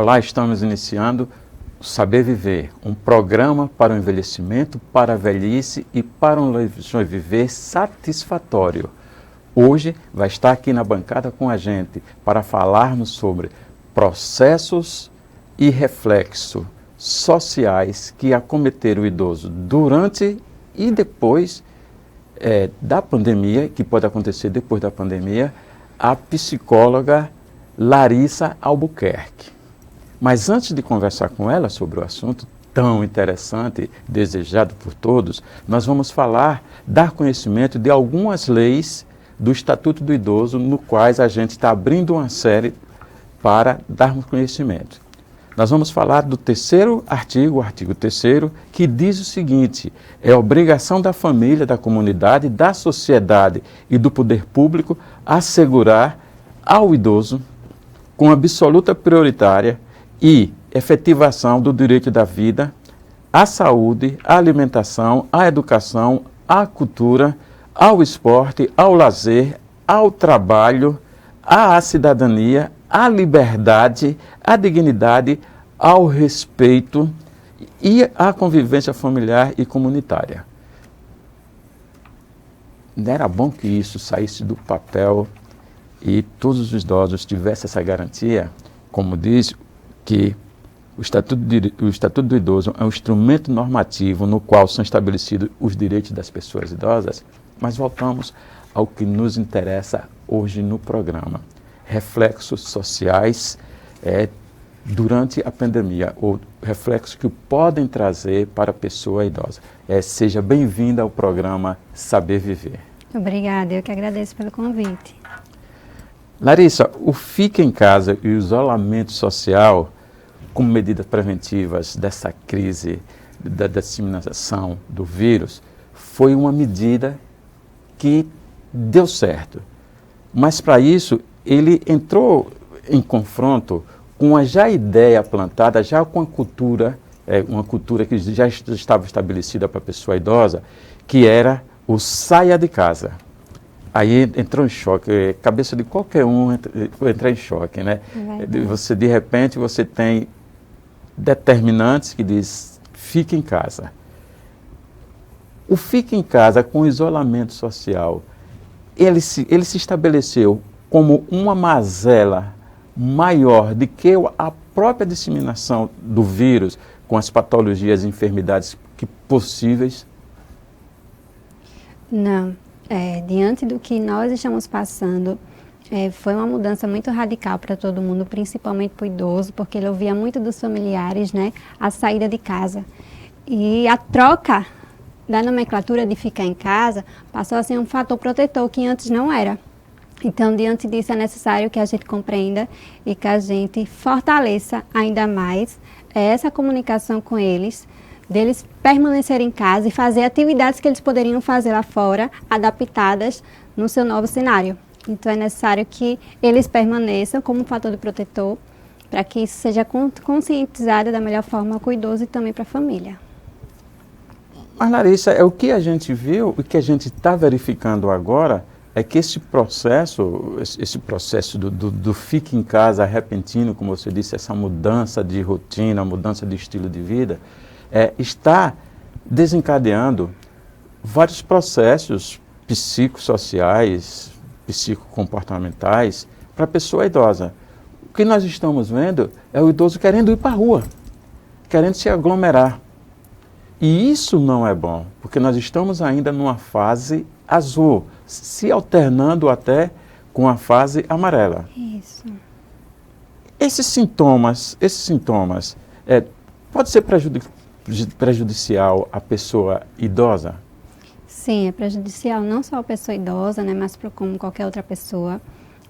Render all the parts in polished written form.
Olá, estamos iniciando o Saber Viver, um programa para o envelhecimento, para a velhice e para um viver satisfatório. Hoje vai estar aqui na bancada com a gente para falarmos sobre processos e reflexos sociais que acometeram o idoso durante e depois da pandemia, que pode acontecer depois da pandemia, a psicóloga Larissa Albuquerque. Mas antes de conversar com ela sobre o assunto tão interessante, desejado por todos, nós vamos dar conhecimento de algumas leis do Estatuto do Idoso, no quais a gente está abrindo uma série para darmos conhecimento. Nós vamos falar do terceiro artigo, o artigo 3º, que diz o seguinte: é obrigação da família, da comunidade, da sociedade e do poder público assegurar ao idoso, com absoluta prioritária e efetivação do direito da vida, à saúde, à alimentação, à educação, à cultura, ao esporte, ao lazer, ao trabalho, à cidadania, à liberdade, à dignidade, ao respeito e à convivência familiar e comunitária. Não era bom que isso saísse do papel e todos os idosos tivessem essa garantia, como diz que o Estatuto do Idoso é um instrumento normativo no qual são estabelecidos os direitos das pessoas idosas. Mas voltamos ao que nos interessa hoje no programa: reflexos sociais durante a pandemia, ou reflexos que podem trazer para a pessoa idosa. Seja bem-vinda ao programa Saber Viver. Obrigada, eu que agradeço pelo convite. Larissa, o fica em casa e o isolamento social, como medidas preventivas dessa crise da disseminação do vírus, foi uma medida que deu certo. Mas, para isso, ele entrou em confronto com a ideia plantada, já com uma cultura que já estava estabelecida para a pessoa idosa, que era o saia de casa. Aí entrou em choque, cabeça de qualquer um entra em choque, né? De repente, você tem determinantes que diz, fique em casa. O fique em casa com o isolamento social, ele se estabeleceu como uma mazela maior do que a própria disseminação do vírus com as patologias e enfermidades possíveis? Não. Diante do que nós estamos passando, foi uma mudança muito radical para todo mundo, principalmente para o idoso, porque ele ouvia muito dos familiares, né, a saída de casa. E a troca da nomenclatura de ficar em casa passou a ser um fator protetor que antes não era. Então, diante disso, é necessário que a gente compreenda e que a gente fortaleça ainda mais essa comunicação com eles, deles permanecerem em casa e fazer atividades que eles poderiam fazer lá fora, adaptadas no seu novo cenário. Então, é necessário que eles permaneçam como um fator de protetor, para que isso seja conscientizado da melhor forma com o idoso e também para a família. Mas, Larissa, o que a gente viu, o que a gente está verificando agora, é que esse processo do fique em casa repentino, como você disse, essa mudança de rotina, mudança de estilo de vida, está desencadeando vários processos psicossociais, psicocomportamentais para a pessoa idosa. O que nós estamos vendo é o idoso querendo ir para a rua, querendo se aglomerar. E isso não é bom, porque nós estamos ainda numa fase azul, se alternando até com a fase amarela. Isso. Esses sintomas pode ser prejudicial à pessoa idosa? Sim, é prejudicial não só à pessoa idosa, né, mas como qualquer outra pessoa.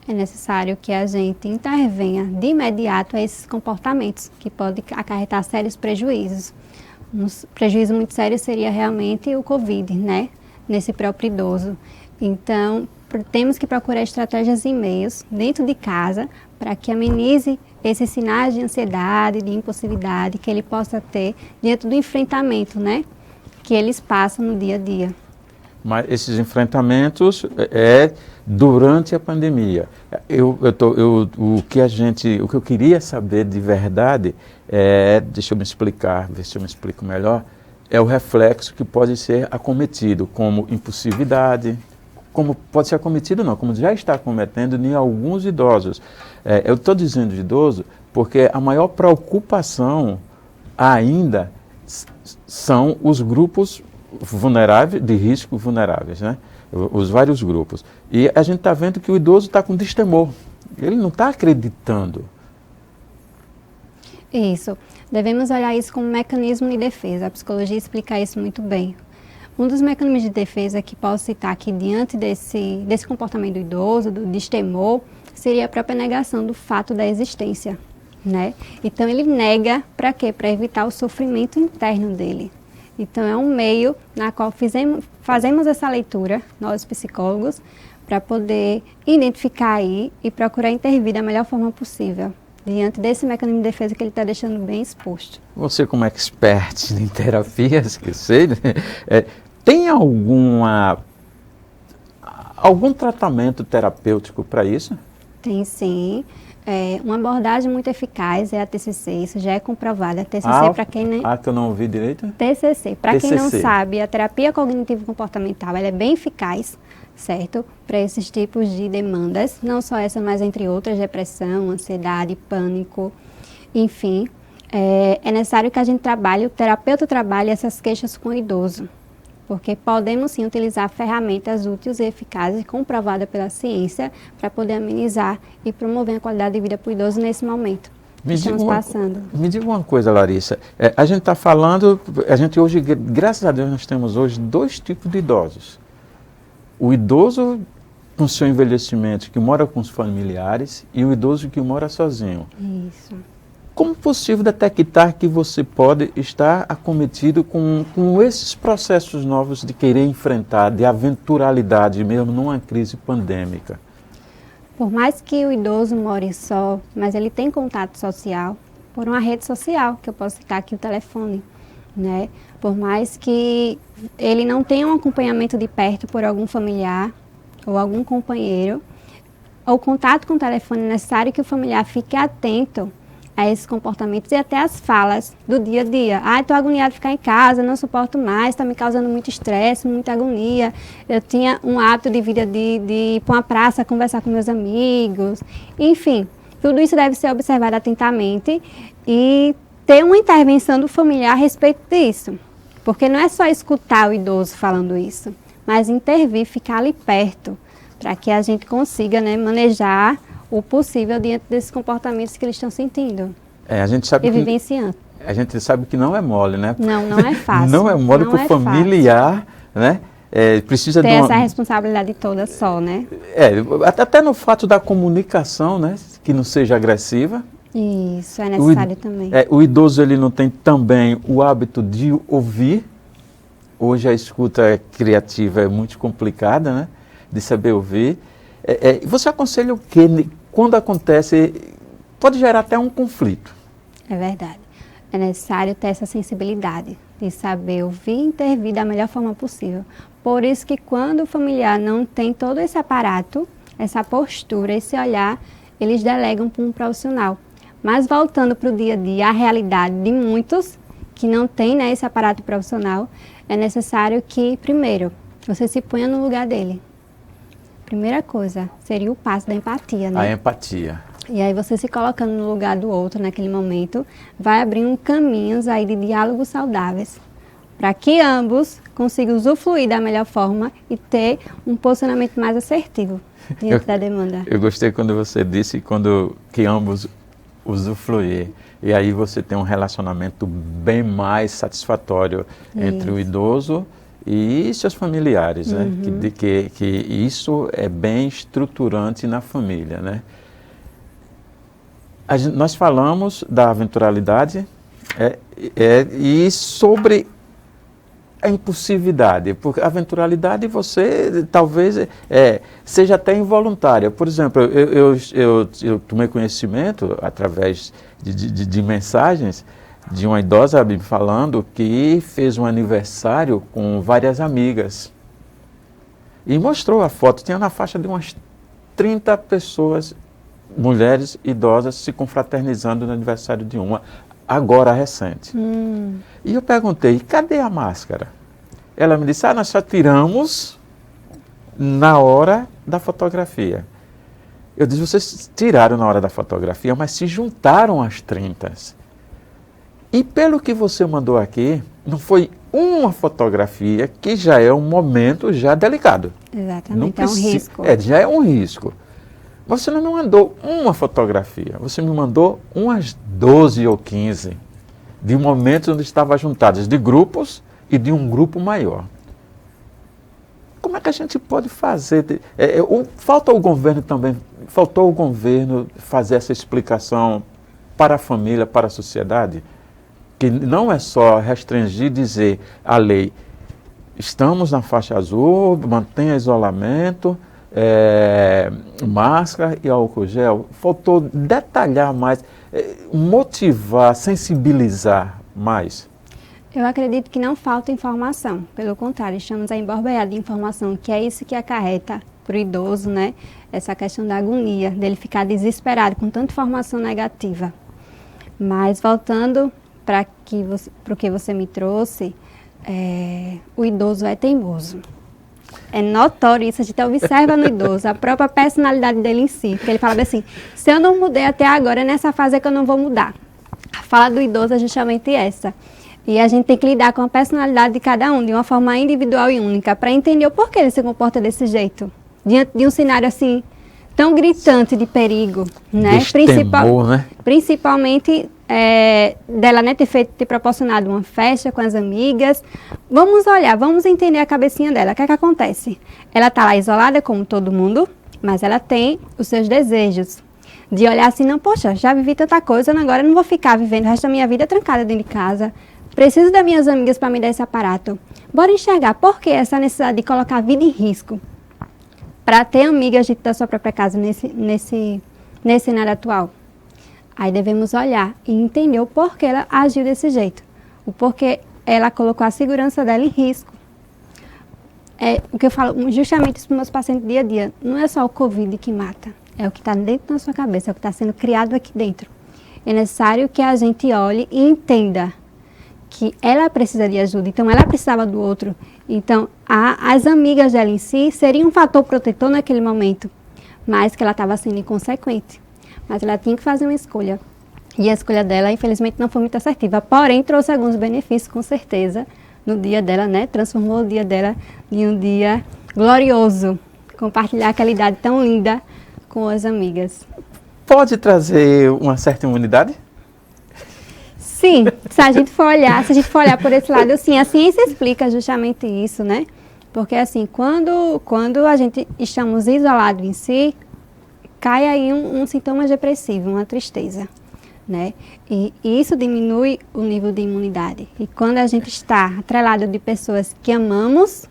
É necessário que a gente intervenha de imediato a esses comportamentos, que podem acarretar sérios prejuízos. Um prejuízo muito sério seria realmente o Covid, né, nesse próprio idoso. Então, temos que procurar estratégias e meios dentro de casa para que amenize esses sinais de ansiedade, de impulsividade que ele possa ter diante do enfrentamento, né, que eles passam no dia a dia. Mas esses enfrentamentos durante a pandemia. O que eu queria saber de verdade deixa eu me explicar, ver se eu me explico melhor, é o reflexo que pode ser acometido como impulsividade, como pode ser acometido não, como já está acometendo em alguns idosos. Eu estou dizendo de idoso porque a maior preocupação ainda são os grupos vulneráveis, de risco vulneráveis, né? Os vários grupos. E a gente está vendo que o idoso está com destemor, ele não está acreditando. Isso. Devemos olhar isso como um mecanismo de defesa. A psicologia explica isso muito bem. Um dos mecanismos de defesa que posso citar aqui diante desse comportamento do idoso, do destemor, seria a própria negação do fato da existência, né? Então ele nega para quê? Para evitar o sofrimento interno dele. Então é um meio na qual fazemos essa leitura, nós psicólogos, para poder identificar aí e procurar intervir da melhor forma possível, diante desse mecanismo de defesa que ele está deixando bem exposto. Você como expert em terapias, que sei, tem algum tratamento terapêutico para isso? Tem sim. Uma abordagem muito eficaz é a TCC, isso já é comprovado. A TCC, para quem nem... que eu não ouvi direito? TCC, para quem não sabe, a terapia cognitivo-comportamental, ela é bem eficaz, certo? Para esses tipos de demandas, não só essa, mas entre outras, depressão, ansiedade, pânico, enfim. É necessário que a gente trabalhe, o terapeuta trabalhe essas queixas com o idoso, porque podemos sim utilizar ferramentas úteis e eficazes, comprovadas pela ciência, para poder amenizar e promover a qualidade de vida para o idoso nesse momento que estamos passando. Me diga uma coisa, Larissa, a gente está falando, hoje, graças a Deus, nós temos hoje 2 tipos de idosos. O idoso com seu envelhecimento, que mora com os familiares, e o idoso que mora sozinho. Isso. Como é possível detectar que você pode estar acometido com esses processos novos de querer enfrentar, de aventuralidade mesmo numa crise pandêmica? Por mais que o idoso more só, mas ele tem contato social por uma rede social, que eu posso citar aqui o telefone, né? Por mais que ele não tenha um acompanhamento de perto por algum familiar ou algum companheiro, o contato com o telefone é necessário que o familiar fique atento a esses comportamentos e até as falas do dia a dia. Estou agoniado de ficar em casa, não suporto mais, está me causando muito estresse, muita agonia. Eu tinha um hábito de vida de ir para uma praça conversar com meus amigos. Enfim, tudo isso deve ser observado atentamente e ter uma intervenção do familiar a respeito disso. Porque não é só escutar o idoso falando isso, mas intervir, ficar ali perto, para que a gente consiga, né, manejar o possível diante desses comportamentos que eles estão sentindo a gente sabe e vivenciando. A gente sabe que não é mole, né? Não é fácil. Não é mole para o familiar, né? Precisa ter essa responsabilidade toda só, né? Até no fato da comunicação, né? Que não seja agressiva. Isso, é necessário também. O idoso, ele não tem também o hábito de ouvir. Hoje a escuta criativa é muito complicada, né? De saber ouvir. Você aconselha o quê? Quando acontece, pode gerar até um conflito. É verdade. É necessário ter essa sensibilidade de saber ouvir e intervir da melhor forma possível. Por isso que quando o familiar não tem todo esse aparato, essa postura, esse olhar, eles delegam para um profissional. Mas voltando para o dia a dia, a realidade de muitos que não têm, né, esse aparato profissional, é necessário que, primeiro, você se ponha no lugar dele. Primeira coisa seria o passo da empatia, né? A empatia. E aí você se colocando no lugar do outro naquele momento, vai abrindo caminhos aí de diálogos saudáveis, para que ambos consigam usufruir da melhor forma e ter um posicionamento mais assertivo diante da demanda. Eu gostei quando você disse que ambos usufruir. E aí você tem um relacionamento bem mais satisfatório entre o idoso e seus familiares, né? Que isso é bem estruturante na família, né? Nós falamos da aventuralidade e sobre a impulsividade, porque a aventuralidade você talvez seja até involuntária. Por exemplo, eu tomei conhecimento através de mensagens de uma idosa me falando que fez um aniversário com várias amigas. E mostrou a foto, tinha na faixa de umas 30 pessoas, mulheres idosas, se confraternizando no aniversário de uma, agora recente. E eu perguntei, cadê a máscara? Ela me disse, nós só tiramos na hora da fotografia. Eu disse, vocês tiraram na hora da fotografia, mas se juntaram às 30. E pelo que você mandou aqui, não foi uma fotografia, que já é um momento já delicado. Exatamente, é um risco. Já é um risco. Você não me mandou uma fotografia, você me mandou umas 12 ou 15 de momentos onde estavam juntadas, de grupos e de um grupo maior. Como é que a gente pode fazer? Faltou o governo fazer essa explicação para a família, para a sociedade, que não é só restringir e dizer a lei, estamos na faixa azul, mantenha isolamento, máscara e álcool gel. Faltou detalhar mais, motivar, sensibilizar mais. Eu acredito que não falta informação, pelo contrário, estamos a emborboiar de informação, que é isso que acarreta para o idoso, né? Essa questão da agonia, dele ficar desesperado com tanta informação negativa. Mas voltando para o que você me trouxe, o idoso é teimoso. É notório isso, a gente observa no idoso, a própria personalidade dele em si. Porque ele fala assim, se eu não mudei até agora, nessa fase é que eu não vou mudar. A fala do idoso é justamente essa. E a gente tem que lidar com a personalidade de cada um, de uma forma individual e única, para entender o porquê ele se comporta desse jeito. Diante de um cenário assim, tão gritante de perigo, né? Principalmente dela, né, ter proporcionado uma festa com as amigas. Vamos olhar, vamos entender a cabecinha dela. O que é que acontece? Ela está lá isolada, como todo mundo, mas ela tem os seus desejos. De olhar assim, não, poxa, já vivi tanta coisa, agora eu não vou ficar vivendo o resto da minha vida trancada dentro de casa. Preciso das minhas amigas para me dar esse aparato. Bora enxergar por que essa necessidade de colocar a vida em risco para ter amigas dentro da sua própria casa nesse cenário atual. Aí devemos olhar e entender o porquê ela agiu desse jeito. O porquê ela colocou a segurança dela em risco. O que eu falo justamente isso para os meus pacientes dia a dia. Não é só o Covid que mata. É o que está dentro da sua cabeça, é o que está sendo criado aqui dentro. É necessário que a gente olhe e entenda que ela precisa de ajuda, então ela precisava do outro. Então, as amigas dela em si seriam um fator protetor naquele momento, mas que ela estava sendo inconsequente. Mas ela tinha que fazer uma escolha. E a escolha dela, infelizmente, não foi muito assertiva, porém trouxe alguns benefícios, com certeza, no dia dela, né? Transformou o dia dela em um dia glorioso. Compartilhar aquela idade tão linda com as amigas. Pode trazer uma certa imunidade? Sim, se a gente for olhar por esse lado, sim, a ciência explica justamente isso, né? Porque assim, quando a gente estamos isolados em si, cai aí um sintoma depressivo, uma tristeza, né? E isso diminui o nível de imunidade. E quando a gente está atrelado de pessoas que amamos,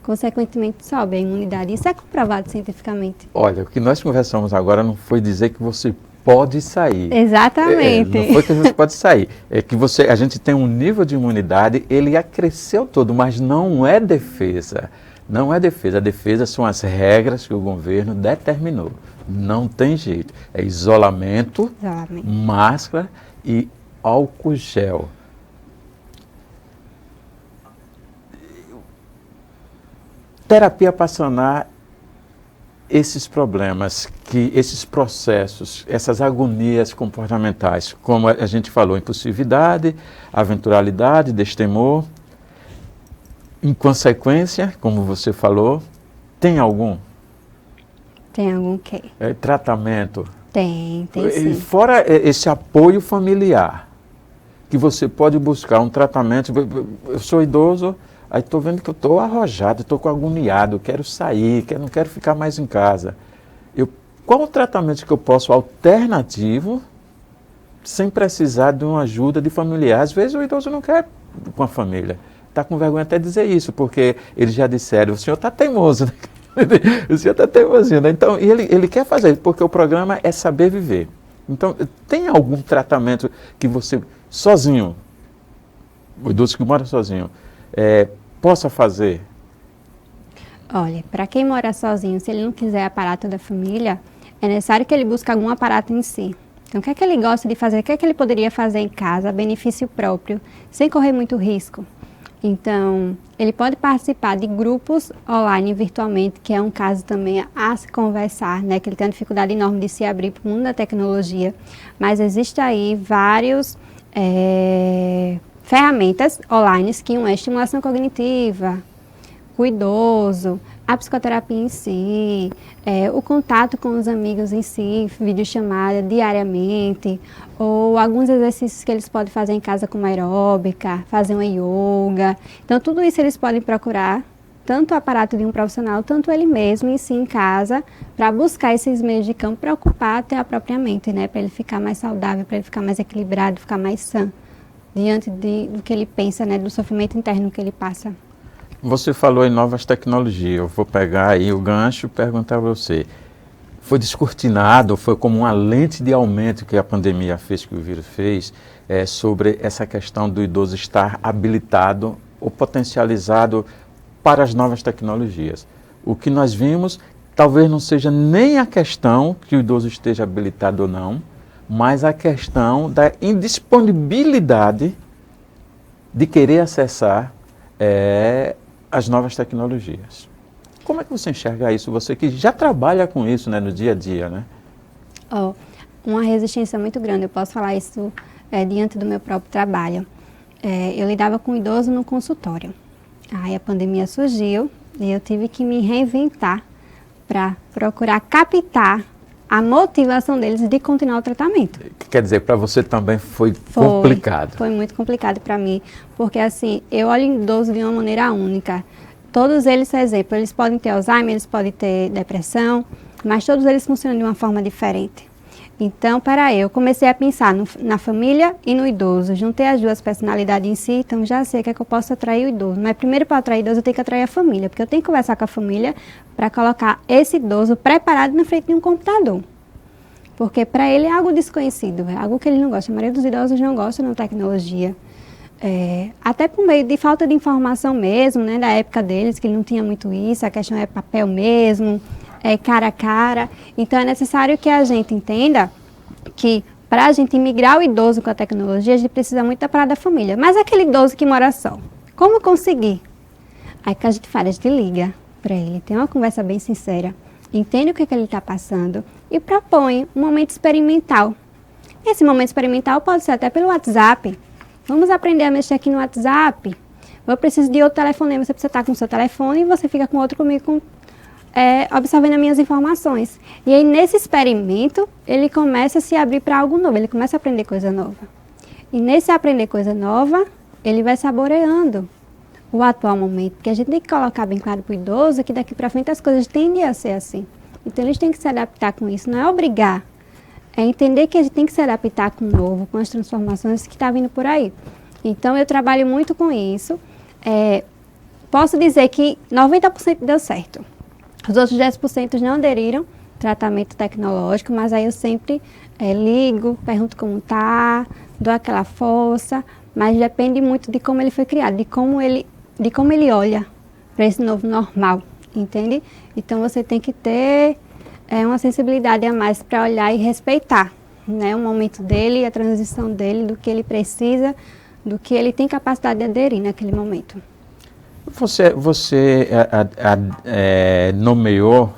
consequentemente sobe a imunidade. Isso é comprovado cientificamente. Olha, o que nós conversamos agora não foi dizer que você pode sair. Exatamente. Não foi que você pode sair. É que a gente tem um nível de imunidade, ele acresceu todo, mas não é defesa. Não é defesa. A defesa são as regras que o governo determinou. Não tem jeito. É isolamento, máscara e álcool gel. Terapia para sanar esses problemas, esses processos, essas agonias comportamentais, como a gente falou, impulsividade, aventuralidade, destemor, inconsequência, como você falou, tem algum? Tem algum quê? Tratamento? Tem sim. Fora esse apoio familiar, que você pode buscar um tratamento. Eu sou idoso, aí estou vendo que eu estou arrojado, estou agoniado, quero sair, não quero ficar mais em casa. Qual o tratamento que eu posso alternativo, sem precisar de uma ajuda de familiar? Às vezes o idoso não quer com a família. Está com vergonha até de dizer isso, porque eles já disseram, o senhor está teimoso, né? O senhor está teimosinho, né? Então, ele quer fazer, porque o programa é saber viver. Então, tem algum tratamento que você, sozinho, o idoso que mora sozinho, possa fazer? Olha, para quem mora sozinho, se ele não quiser aparato da família, é necessário que ele busque algum aparato em si. Então, o que é que ele gosta de fazer? O que é que ele poderia fazer em casa, a benefício próprio, sem correr muito risco? Então, ele pode participar de grupos online virtualmente, que é um caso também a se conversar, né? Que ele tem uma dificuldade enorme de se abrir para o mundo da tecnologia. Mas existe aí vários ferramentas online que uma é estimulação cognitiva, o idoso, a psicoterapia em si, o contato com os amigos em si, videochamada diariamente, ou alguns exercícios que eles podem fazer em casa como aeróbica, fazer uma yoga. Então, tudo isso eles podem procurar, tanto o aparato de um profissional, tanto ele mesmo em si em casa, para buscar esses meios de campo, para ocupar até a própria mente, né? Para ele ficar mais saudável, para ele ficar mais equilibrado, ficar mais sã, diante do que ele pensa, né? Do sofrimento interno que ele passa. Você falou em novas tecnologias, eu vou pegar aí o gancho e perguntar a você. Foi descortinado, foi como uma lente de aumento que a pandemia fez, que o vírus fez, sobre essa questão do idoso estar habilitado ou potencializado para as novas tecnologias. O que nós vimos talvez não seja nem a questão que o idoso esteja habilitado ou não, mas a questão da indisponibilidade de querer acessar as novas tecnologias. Como é que você enxerga isso? Você que já trabalha com isso, né, no dia a dia, né? Uma resistência muito grande. Eu posso falar isso diante do meu próprio trabalho. Eu lidava com idoso no consultório. Aí a pandemia surgiu e eu tive que me reinventar para procurar captar a motivação deles de continuar o tratamento. Quer dizer, para você também foi complicado. Foi muito complicado para mim, porque assim, eu olho o idoso de uma maneira única. Todos eles, por exemplo, eles podem ter Alzheimer, eles podem ter depressão, mas todos eles funcionam de uma forma diferente. Então, eu comecei a pensar na família e no idoso. Juntei as duas personalidades em si, então já sei que é que eu posso atrair o idoso. Mas primeiro, para atrair o idoso, eu tenho que atrair a família, porque eu tenho que conversar com a família para colocar esse idoso preparado na frente de um computador. Porque para ele é algo desconhecido, é algo que ele não gosta. A maioria dos idosos não gosta de tecnologia. Até por meio de falta de informação mesmo, né, da época deles, que ele não tinha muito isso, a questão é papel mesmo, cara a cara. Então é necessário que a gente entenda que para a gente migrar o idoso com a tecnologia, a gente precisa muito da parada da família. Mas aquele idoso que mora só, como conseguir? Aí que a gente faz, a gente liga para ele, tem uma conversa bem sincera, entende o que ele está passando e propõe um momento experimental. Esse momento experimental pode ser até pelo WhatsApp. Vamos aprender a mexer aqui no WhatsApp. Eu preciso de outro telefonema, você precisa estar com o seu telefone e você fica com outro comigo, observando as minhas informações. E aí, nesse experimento, ele começa a se abrir para algo novo, ele começa a aprender coisa nova. E nesse aprender coisa nova, ele vai saboreando o atual momento, porque a gente tem que colocar bem claro para o idoso que daqui para frente as coisas tendem a ser assim. Então, eles têm que se adaptar com isso, não é obrigar. É entender que a gente tem que se adaptar com o novo, com as transformações que estão vindo por aí. Então, eu trabalho muito com isso. Posso dizer que 90% deu certo. Os outros 10% não aderiram ao tratamento tecnológico, mas aí eu sempre ligo, pergunto como está, dou aquela força, mas depende muito de como ele foi criado, de como ele olha para esse novo normal, entende? Então, você tem que ter uma sensibilidade a mais para olhar e respeitar, né, o momento dele, a transição dele, do que ele precisa, do que ele tem capacidade de aderir naquele momento. Você nomeou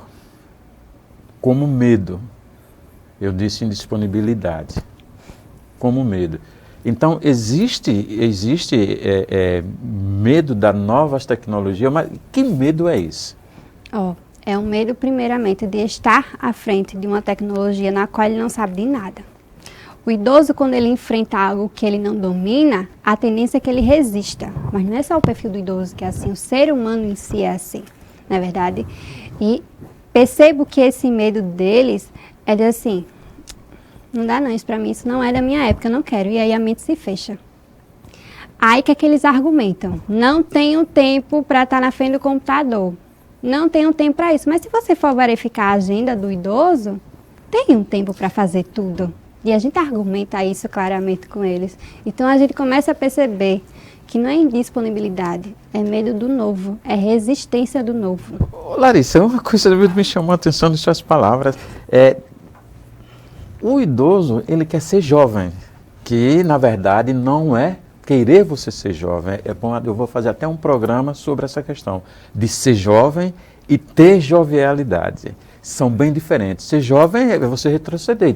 como medo, eu disse indisponibilidade, como medo. Então, existe medo das novas tecnologias, mas que medo é esse? É um medo, primeiramente, de estar à frente de uma tecnologia na qual ele não sabe de nada. O idoso, quando ele enfrenta algo que ele não domina, a tendência é que ele resista. Mas não é só o perfil do idoso que é assim, o ser humano em si é assim, não é verdade? E percebo que esse medo deles é de assim, não dá não, isso para mim, isso não é da minha época, eu não quero. E aí a mente se fecha. Aí que eles argumentam, não tenho tempo para estar na frente do computador. Não tenho tempo para isso. Mas se você for verificar a agenda do idoso, tem um tempo para fazer tudo. E a gente argumenta isso claramente com eles. Então, a gente começa a perceber que não é indisponibilidade, é medo do novo, é resistência do novo. Larissa, uma coisa que me chamou a atenção de suas palavras o idoso, ele quer ser jovem, que na verdade não é querer você ser jovem. Eu vou fazer até um programa sobre essa questão de ser jovem e ter jovialidade. São bem diferentes. Ser jovem é você retroceder.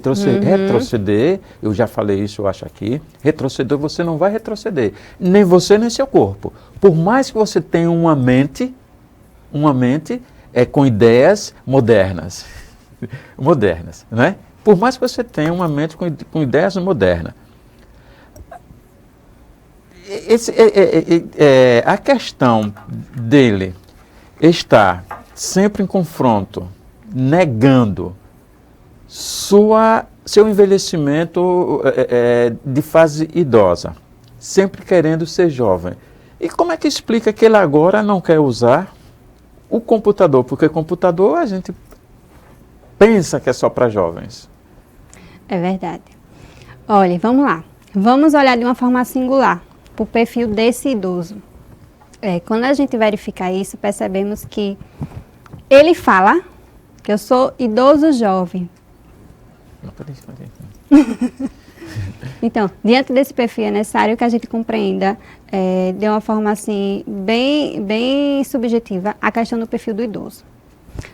Retroceder, eu já falei isso, eu acho aqui, retroceder você não vai retroceder. Nem você, nem seu corpo. Por mais que você tenha uma mente com ideias modernas. Modernas, né? Por mais que você tenha uma mente com ideias modernas. A questão dele estar sempre em confronto, negando seu envelhecimento de fase idosa, sempre querendo ser jovem. E como é que explica que ele agora não quer usar o computador? Porque computador a gente pensa que é só para jovens. É verdade. Olha, vamos lá. Vamos olhar de uma forma singular para o perfil desse idoso. Quando a gente verifica isso, percebemos que ele fala que eu sou idoso jovem. Então, diante desse perfil, é necessário que a gente compreenda de uma forma assim, bem subjetiva, a questão do perfil do idoso.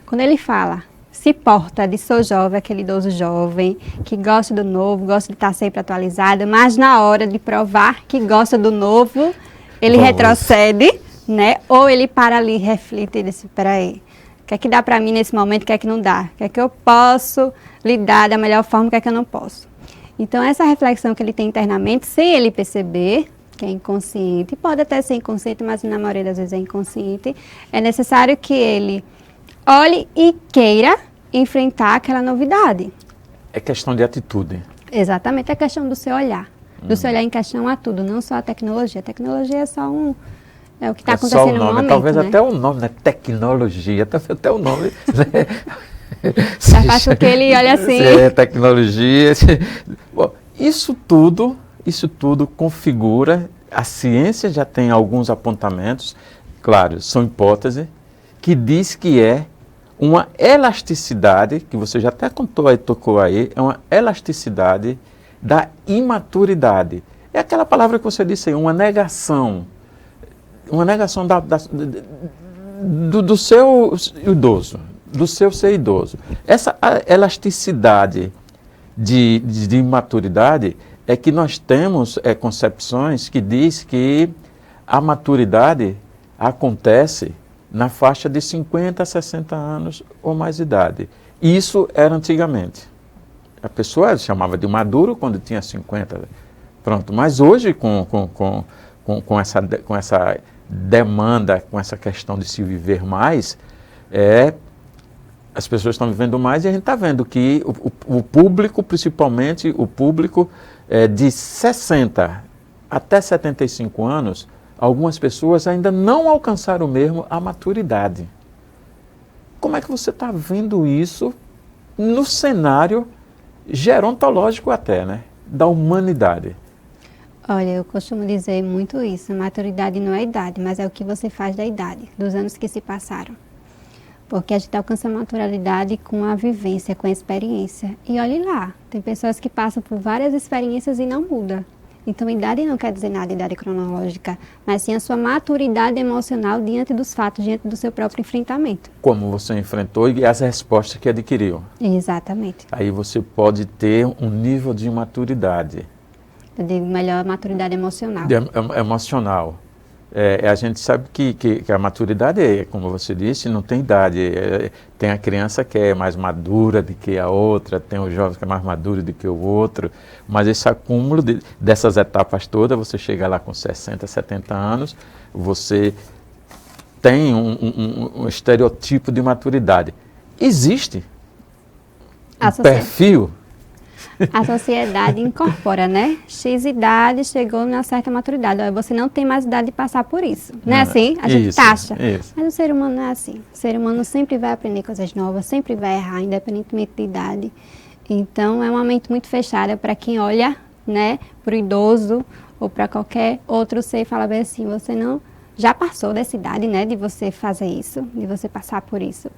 Quando ele fala, se porta de sou jovem, aquele idoso jovem, que gosta do novo, gosta de estar sempre atualizado, mas na hora de provar que gosta do novo, ele retrocede, né? Ou ele para ali, reflete e diz, peraí, o que é que dá para mim nesse momento, o que é que não dá? O que é que eu posso lidar da melhor forma, o que é que eu não posso? Então, essa reflexão que ele tem internamente, sem ele perceber, que é inconsciente, pode até ser inconsciente, mas na maioria das vezes é inconsciente, é necessário que ele olhe e queira enfrentar aquela novidade. É questão de atitude. Exatamente, é questão do seu olhar. Do seu olhar em questão a tudo, não só a tecnologia. A tecnologia é só é o que está acontecendo no momento, talvez né? Até o nome, né? Tecnologia, até o nome. Né? Já faz com que ele olhe assim. Tecnologia. Bom, isso tudo configura, a ciência já tem alguns apontamentos, claro, são hipóteses, que diz que é uma elasticidade, que você já até tocou aí, é uma elasticidade da imaturidade. É aquela palavra que você disse aí, uma negação do seu idoso, do seu ser idoso. Essa elasticidade de imaturidade é que nós temos concepções que diz que a maturidade acontece na faixa de 50 a 60 anos ou mais idade. Isso era antigamente. A pessoa chamava de maduro quando tinha 50. Pronto. Mas hoje, com essa demanda, com essa questão de se viver mais, as pessoas estão vivendo mais e a gente está vendo que o público, principalmente o público de 60 até 75 anos, algumas pessoas ainda não alcançaram mesmo a maturidade. Como é que você está vendo isso no cenário gerontológico até, né, da humanidade? Olha, eu costumo dizer muito isso, maturidade não é idade, mas é o que você faz da idade, dos anos que se passaram. Porque a gente alcança a maturidade com a vivência, com a experiência. E olhe lá, tem pessoas que passam por várias experiências e não mudam. Então, idade não quer dizer nada, idade cronológica, mas sim a sua maturidade emocional diante dos fatos, diante do seu próprio enfrentamento. Como você enfrentou e as respostas que adquiriu. Exatamente. Aí você pode ter um nível de maturidade. Eu digo melhor maturidade emocional. Emocional. A gente sabe que a maturidade como você disse, não tem idade. Tem a criança que é mais madura do que a outra, tem o jovem que é mais maduro do que o outro, mas esse acúmulo dessas etapas todas, você chega lá com 60, 70 anos, você tem um estereotipo de maturidade. Existe um perfil. A sociedade incorpora, né? X idade, chegou numa certa maturidade. Olha, você não tem mais idade de passar por isso. Não é assim? A gente taxa. Isso. Mas o ser humano não é assim. O ser humano sempre vai aprender coisas novas, sempre vai errar, independentemente de idade. Então, é uma mente muito fechada para quem olha, né, para o idoso ou para qualquer outro ser e falar bem assim, você não já passou dessa idade, né, de você fazer isso, de você passar por isso.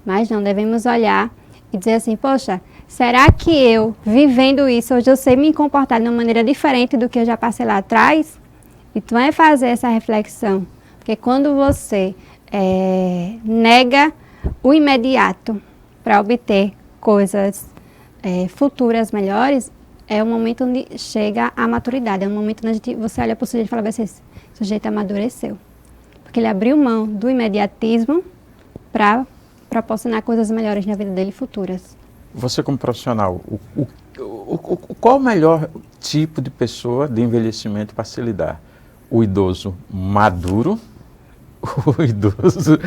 Mas não devemos olhar e dizer assim, poxa, será que eu, vivendo isso, hoje eu sei me comportar de uma maneira diferente do que eu já passei lá atrás? Então é fazer essa reflexão, porque quando você nega o imediato para obter coisas futuras melhores, é o momento onde chega a maturidade, é o momento onde você olha para o sujeito e fala assim, esse sujeito amadureceu. Porque ele abriu mão do imediatismo para proporcionar coisas melhores na vida dele futuras. Você como profissional, qual o melhor tipo de pessoa de envelhecimento para se lidar? O idoso maduro, o idoso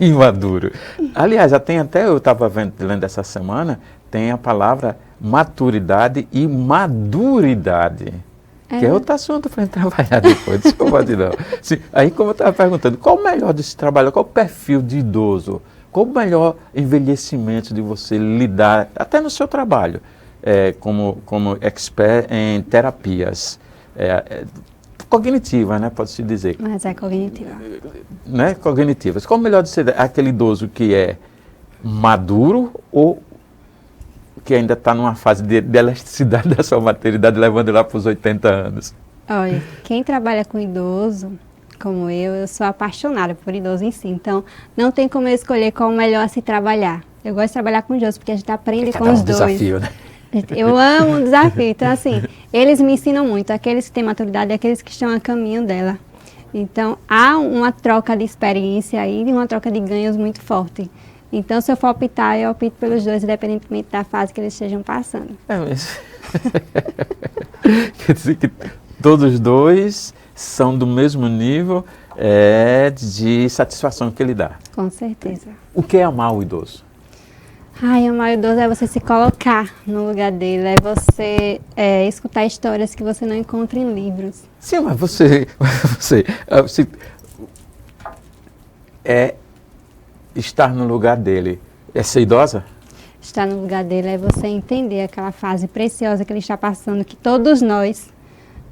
imaduro. Aliás, já tem até, eu estava lendo essa semana, tem a palavra maturidade e maduridade. Que é outro assunto para a gente trabalhar depois, desculpa, não. Sim, aí como eu estava perguntando, qual o melhor desse trabalho, qual o perfil de idoso? Qual o melhor envelhecimento de você lidar, até no seu trabalho, como expert em terapias cognitivas, né, pode-se dizer. Mas é cognitiva. Né, cognitivas. Qual o melhor de ser aquele idoso que é maduro ou que ainda está numa fase de elasticidade da sua maturidade, levando lá para os 80 anos? Olha, quem trabalha com idoso, como eu sou apaixonada por idoso em si, então não tem como eu escolher qual o melhor a se trabalhar. Eu gosto de trabalhar com idoso, porque a gente aprende com os dois. Desafio, né? Eu amo o desafio, então assim, eles me ensinam muito, aqueles que têm maturidade e aqueles que estão a caminho dela. Então há uma troca de experiência aí, e uma troca de ganhos muito forte. Então, se eu for optar, eu opto pelos dois, independentemente da fase que eles estejam passando. Mas... Quer dizer que todos os dois são do mesmo nível de satisfação que ele dá. Com certeza. O que é amar o idoso? Amar o idoso é você se colocar no lugar dele, é você escutar histórias que você não encontra em livros. Sim, mas você estar no lugar dele é ser idosa? Estar no lugar dele é você entender aquela fase preciosa que ele está passando, que todos nós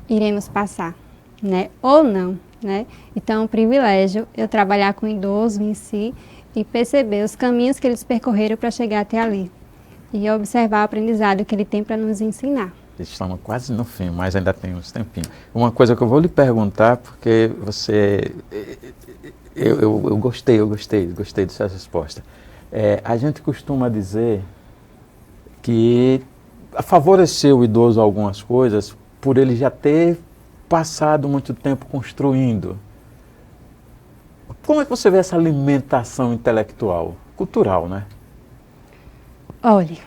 iremos passar, né? Ou não, né? Então é um privilégio eu trabalhar com o idoso em si e perceber os caminhos que eles percorreram para chegar até ali. E observar o aprendizado que ele tem para nos ensinar. Estamos quase no fim, mas ainda tem uns tempinhos. Uma coisa que eu vou lhe perguntar, porque você... Eu gostei dessa resposta. A gente costuma dizer que favoreceu o idoso algumas coisas por ele já ter passado muito tempo construindo. Como é que você vê essa alimentação intelectual, cultural, né? Olha,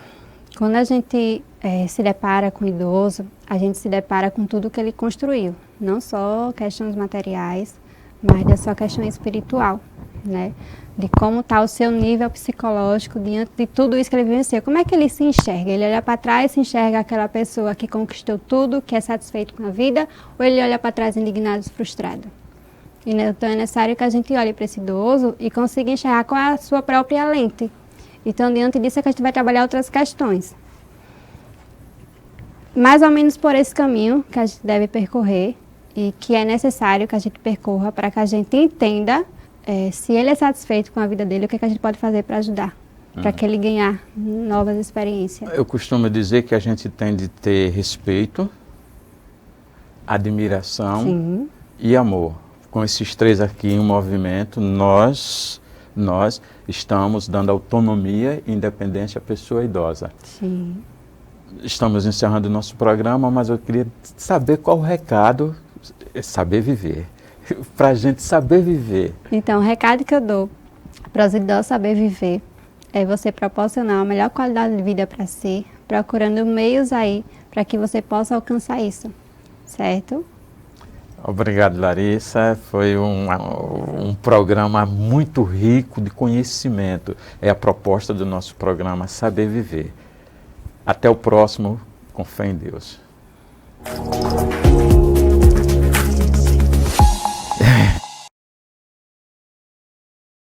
quando a gente se depara com o idoso, a gente se depara com tudo que ele construiu. Não só questões materiais, mas da sua questão espiritual, né? De como está o seu nível psicológico diante de tudo isso que ele vivenciou. Como é que ele se enxerga? Ele olha para trás e se enxerga aquela pessoa que conquistou tudo, que é satisfeito com a vida, ou ele olha para trás indignado e frustrado? Então é necessário que a gente olhe para esse idoso e consiga enxergar com a sua própria lente. Então, diante disso é que a gente vai trabalhar outras questões. Mais ou menos por esse caminho que a gente deve percorrer, e que é necessário que a gente percorra para que a gente entenda se ele é satisfeito com a vida dele, o que a gente pode fazer para ajudar, para que ele ganhar novas experiências. Eu costumo dizer que a gente tem de ter respeito, admiração Sim. e amor. Com esses três aqui em movimento, nós estamos dando autonomia e independência à pessoa idosa. Sim. Estamos encerrando o nosso programa, mas eu queria saber qual o recado, saber viver, para a gente saber viver. Então, o recado que eu dou para os idosos saber viver é você proporcionar a melhor qualidade de vida para si, procurando meios aí para que você possa alcançar isso, certo? Obrigado, Larissa. Foi um programa muito rico de conhecimento. É a proposta do nosso programa Saber Viver. Até o próximo, com fé em Deus.